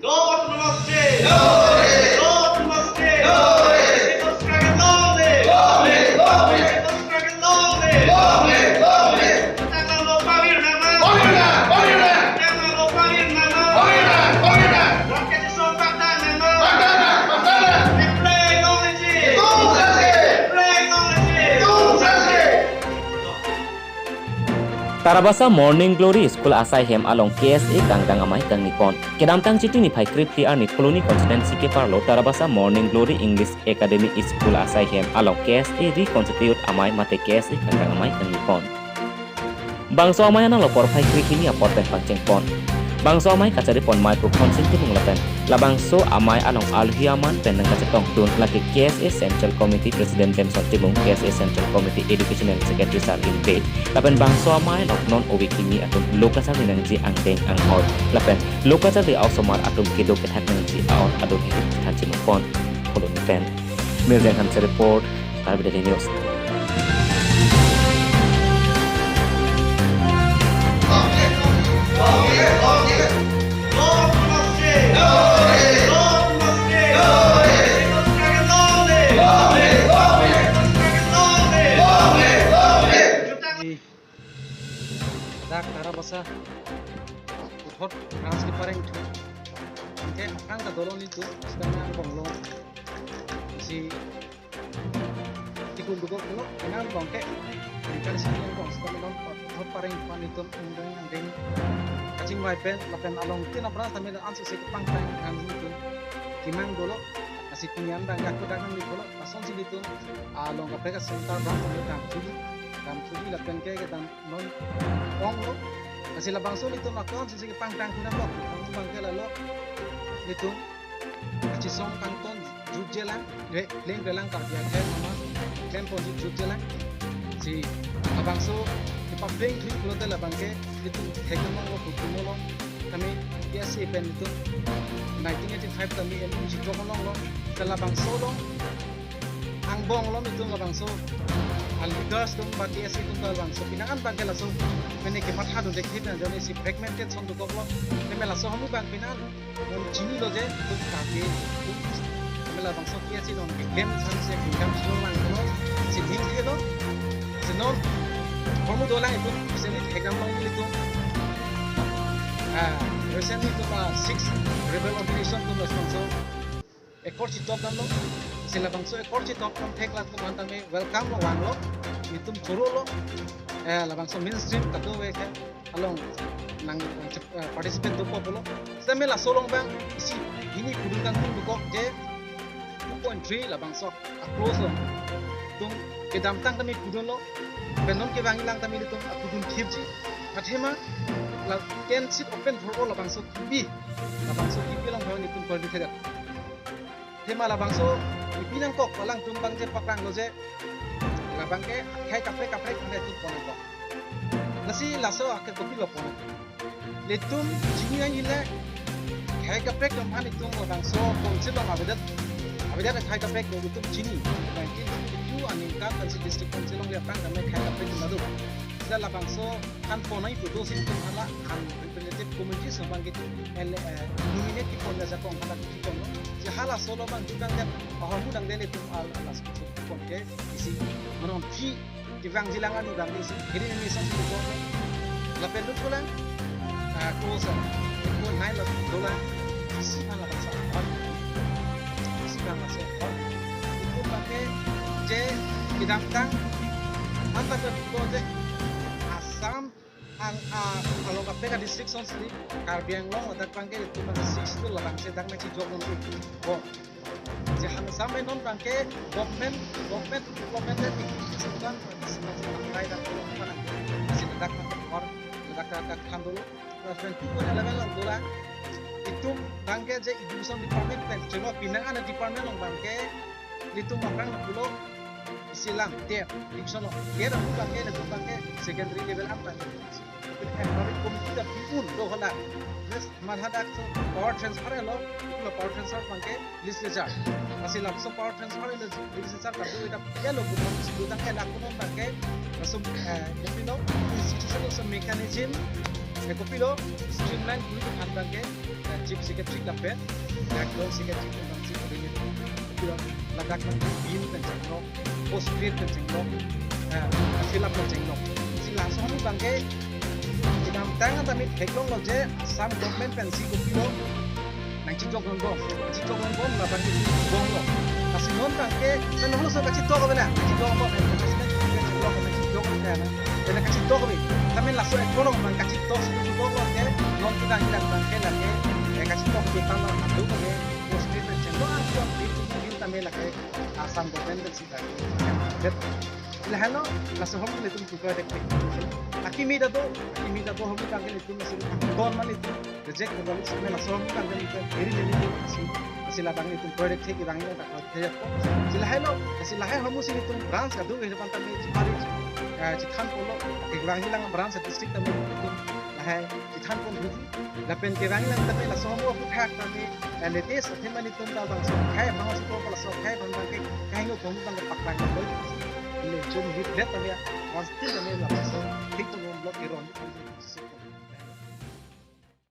Lord Namaste. Lord Namaste. People struggle lonely. People struggle lonely. Tama lo pawir nama. Tama lo pawir nama. Rocket is on pagdan nama. We pray knowledge. Pray knowledge. Tarabasa Morning Glory School Asai Hem along KSA Kangdang Amai Kang Nipon. Kedamtang citi ni pai krip liar ni koloni konstituensi ke parlo Tarabasa Morning Glory English Academy School Asai Hem along KSA reconstitute amai mate KSA Kangdang Amai Kang Nipon. Bangso amai ana lopor pai krip ini apor pen pangceng pon. Bangso amai kacari pon microphone sinti mengelapen. Labangso amai along alhiaman pen nang kacetong tun laki KSA Central Committee President Jameson Timung KSA Central Committee Education and Secretary Sarin Bed. Lapen bangso amai lok non owikini atum lokasar nang ji angdeng angor. Lapen lokasar di ausomar atum kido kethat nang ji aon adun hidup kethat cimung pon. Koloni pen. Mirjang Hanse Report. Karbideli News. Lord Namaste. Lord Namaste. People struggle lonely. People struggle lonely. dak Tarabasa uthot France ke pareng thu ke apang ka dolon itu sekarang bonglo si tikul dugo kulo kenal bongke kan si bong sekarang uthot pareng pan itu undang andeng kacing mai pen lapen along tin apra sampai ansu se pang pang kan itu kimang dolo asi pinyan dang aku dagang di dolo pason si itu along ka peka sentar bang sampai kam tuli lapen ke dan non ong lo kasi labang so itu makon sige pang tang kuna lo ang bangke lalo itu kasi song kanton jujela leng gelang ka dia ke mama tempo jujela si abang so ipapeng tri lo de labangke itu hegemo lo kutumo lo kami dia si pen itu 1985 kami si tokolong lo kalabang so lo ang bong lo itu labang so Albigas tum bagi esi tum dalbang so pinangan bangke laso mene ke patha do dekhi na jone si fragmented son to koplo me laso hamu bang pinan mon chini lo je tum kake me la bang so ki esi don ke game san se kam so lang no si ning ke lo si non formu do lang itu se ni hekam long ni tu recently to 6 rebel organization to sponsor ekor si top dan lo sila bangso ekor si top from thek lat to manta me welcome lo wang lo itum churu lo la bangso mainstream kato we ke along nang participate do polo same la solong bang isi ini kudungan tu ko je 2.3 la bangso close lo tum ke damtang kami kudun lo benon ke bangilang kami tum kudun khipji athema la 10 seat open for la bangso kibi long bang itum ko dikhe tema la bangso ipinang kok palang tumbang je pakrang lo je la bangke khai kapre khane tu pon ko nasi laso akke kopi lo pon letum jini ang ile khai kapre kam ani tum la bangso konse lo abedat khai kapre ko tum jini 1952 ani ka kan district konse lo ya pang kame khai kapre madu la bangso kan ponai puto sin tum hala kan representative committee sabang gitu nominate ki pon la ko hala ki pon hala solo bang tukang kan bahwa mudang dene tum al alas kon ke isi manon fi divang jilangan udang isi kiri ini sang ko la pendu pulang closer ko nai la dola isi ala bangsa isi bangsa se itu pakai je didaftar anta ko je asam ang kalau kapega district son sli karbiang long adak pangke itu kan 6 tu la bangse dak na chi jog non tu bo je han sampai non pangke government ni sukan sampai dak ko mana si dak or dak kan dulu dan tu ko level lang dola itu bangke je education department pen cuma pinangan department long bangke itu makan pulo silang dia education long dia dak bangke dak bangke secondary level apa economic committee da pun do hala yes manhadak so power transfer lo power transfer pangke legislature masih langsung power transfer in the legislature ka do eta yellow good student ka lakunon pangke so you know institutional some mechanism ekopilo streamline guru tu kan ke chief secretary dapat ekdom secretary tu kan chief ini kopilo ladak kan bin kan cengno post clear kan cengno fill up kan cengno si langsung ni bangke jika tangan kami tekong loje sam government pensi kopilo nang cicok nonggo laban di bonglo kasi non bangke sen hulu so kacito ko bela cicok mo cicok kan dan kasih tahu kami, kami langsung ekonom dan kasih tahu setuju bawa ke non kita hilang bangke lagi, kasih tahu kita lah adu kami, positif dan cendol aku itu kita melaki asam government sih tadi, bet, ilahano langsung kami itu juga dekik, akimi dado kami kagak itu masih government itu reject kembali kami langsung kami kagak itu very masih labang itu project sih kita ini tak kerja kok, ilahano kamu sih itu branch kado kehidupan kami cipari Citan polo, kerang hilang berang satu distrik kami itu, lah Citan pun begitu. Lapen kerang hilang tapi lah semua aku hak kami, letes teman itu tahu bangsa, kaya bangsa itu kalau so kaya bangsa kaya itu kamu bangsa pakpak kami, ini cuma hit kami, pasti kami lah bangsa, hit